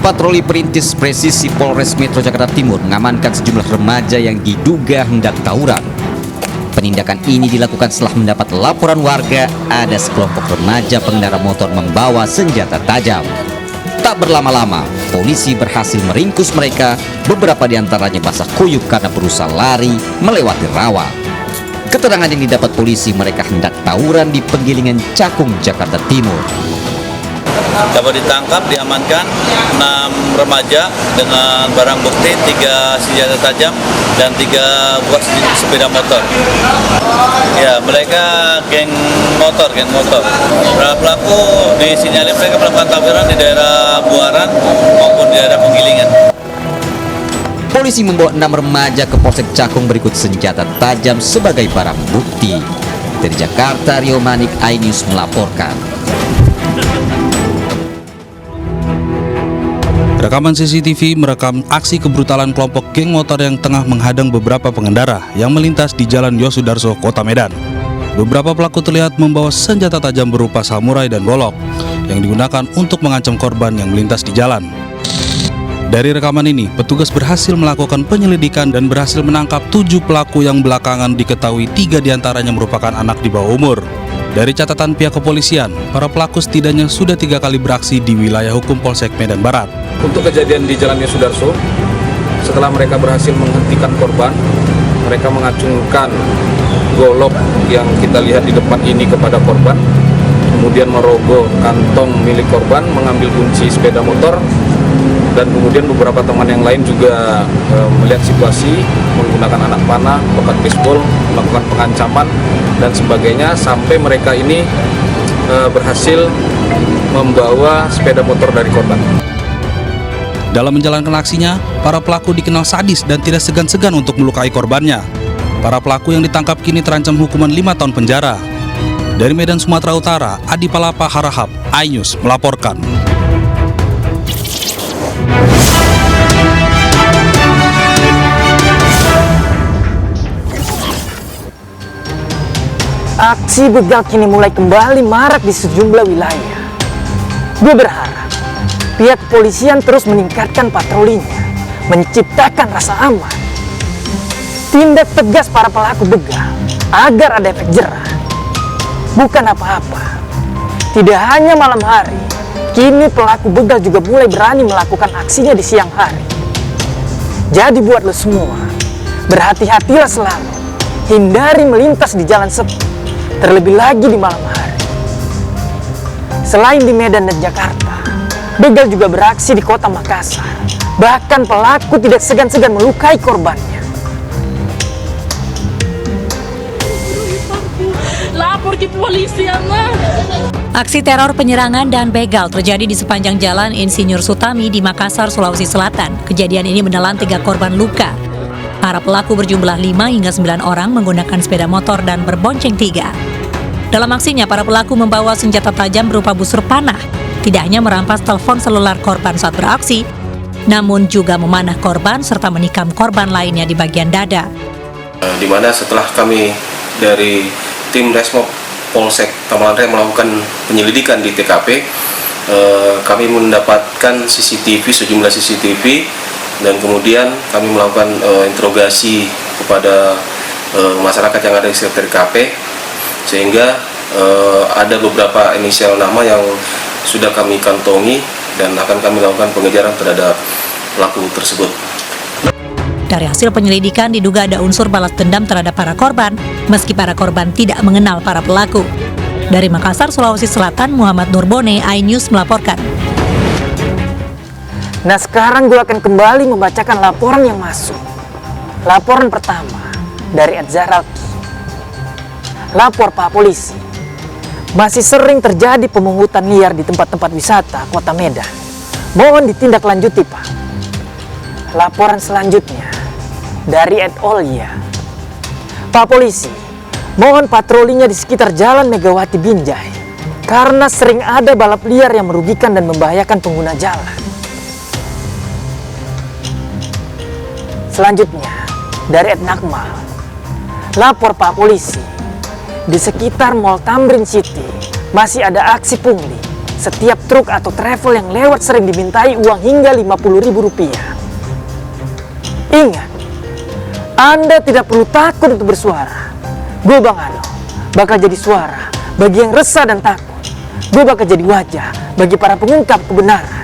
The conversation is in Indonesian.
patroli perintis presisi Polres Metro Jakarta Timur mengamankan sejumlah remaja yang diduga hendak tawuran. Penindakan ini dilakukan setelah mendapat laporan warga ada sekelompok remaja pengendara motor membawa senjata tajam. Tak berlama-lama, polisi berhasil meringkus mereka. Beberapa di antaranya basah kuyup karena berusaha lari melewati rawa. Keterangan yang didapat polisi, mereka hendak tawuran di Penggilingan Cakung, Jakarta Timur. Dapat ditangkap, diamankan 6 remaja dengan barang bukti 3 senjata tajam dan 3 buah sepeda motor. Ya, mereka geng motor. Para pelaku disinyalir mereka melakukan tawuran di daerah Buaran maupun di daerah Penggilingan. Polisi membawa 6 remaja ke Polsek Cakung berikut senjata tajam sebagai barang bukti. Dari Jakarta, Rio Manik, iNews melaporkan. Rekaman CCTV merekam aksi kebrutalan kelompok geng motor yang tengah menghadang beberapa pengendara yang melintas di Jalan Yosudarso, Kota Medan. Beberapa pelaku terlihat membawa senjata tajam berupa samurai dan golok yang digunakan untuk mengancam korban yang melintas di jalan. Dari rekaman ini, petugas berhasil melakukan penyelidikan dan berhasil menangkap 7 pelaku yang belakangan diketahui 3 diantaranya merupakan anak di bawah umur. Dari catatan pihak kepolisian, para pelaku setidaknya sudah 3 kali beraksi di wilayah hukum Polsek Medan Barat. Untuk kejadian di Jalan Yosudarso, setelah mereka berhasil menghentikan korban, mereka mengacungkan golok yang kita lihat di depan ini kepada korban, kemudian merogoh kantong milik korban, mengambil kunci sepeda motor, dan kemudian beberapa teman yang lain juga melihat situasi, menggunakan anak panah, tokat baseball, melakukan pengancaman dan sebagainya, sampai mereka ini berhasil membawa sepeda motor dari korban. Dalam menjalankan aksinya, para pelaku dikenal sadis dan tidak segan-segan untuk melukai korbannya. Para pelaku yang ditangkap kini terancam hukuman 5 tahun penjara. Dari Medan, Sumatera Utara, Adi Palapa Harahap, iNews melaporkan. Aksi begal kini mulai kembali marak di sejumlah wilayah. Gue berharap pihak kepolisian terus meningkatkan patrolinya, menciptakan rasa aman. Tindak tegas para pelaku begal agar ada efek jerah. Bukan apa-apa, tidak hanya malam hari, kini pelaku begal juga mulai berani melakukan aksinya di siang hari. Jadi buat lo semua, berhati-hatilah selalu, hindari melintas di jalan sepi, terlebih lagi di malam hari. Selain di Medan dan Jakarta, begal juga beraksi di kota Makassar. Bahkan pelaku tidak segan-segan melukai korbannya. Lapor ke polisi, Ama. Aksi teror penyerangan dan begal terjadi di sepanjang jalan Insinyur Sutami di Makassar, Sulawesi Selatan. Kejadian ini menelan 3 korban luka. Para pelaku berjumlah 5 hingga 9 orang menggunakan sepeda motor dan berbonceng 3. Dalam aksinya, para pelaku membawa senjata tajam berupa busur panah. Tidak hanya merampas telepon seluler korban saat beraksi, namun juga memanah korban serta menikam korban lainnya di bagian dada. Di mana setelah kami dari tim Resmob Polsek Taman Raya melakukan penyelidikan di TKP, kami mendapatkan sejumlah CCTV, dan kemudian kami melakukan interogasi kepada masyarakat yang ada di sekitar TKP, sehingga ada beberapa inisial nama yang sudah kami kantongi dan akan kami lakukan pengejaran terhadap pelaku tersebut. Dari hasil penyelidikan diduga ada unsur balas dendam terhadap para korban, meski para korban tidak mengenal para pelaku. Dari Makassar, Sulawesi Selatan, Muhammad Nurbone, iNews melaporkan. Nah, sekarang gue akan kembali membacakan laporan yang masuk. Laporan pertama dari Adzaralki. Lapor Pak Polisi, masih sering terjadi pemungutan liar di tempat-tempat wisata Kota Medan. Mohon ditindaklanjuti, Pak. Laporan selanjutnya dari Ed Olya. Pak Polisi, mohon patrolinya di sekitar Jalan Megawati Binjai, karena sering ada balap liar yang merugikan dan membahayakan pengguna jalan. Selanjutnya dari Ed Nakmal. Lapor Pak Polisi, di sekitar Mall Tamrin City masih ada aksi pungli setiap truk atau travel yang lewat sering dimintai uang hingga Rp50.000. Ingat, Anda tidak perlu takut untuk bersuara. Gue Bang Ano bakal jadi suara bagi yang resah dan takut. Gue bakal jadi wajah bagi para pengungkap kebenaran.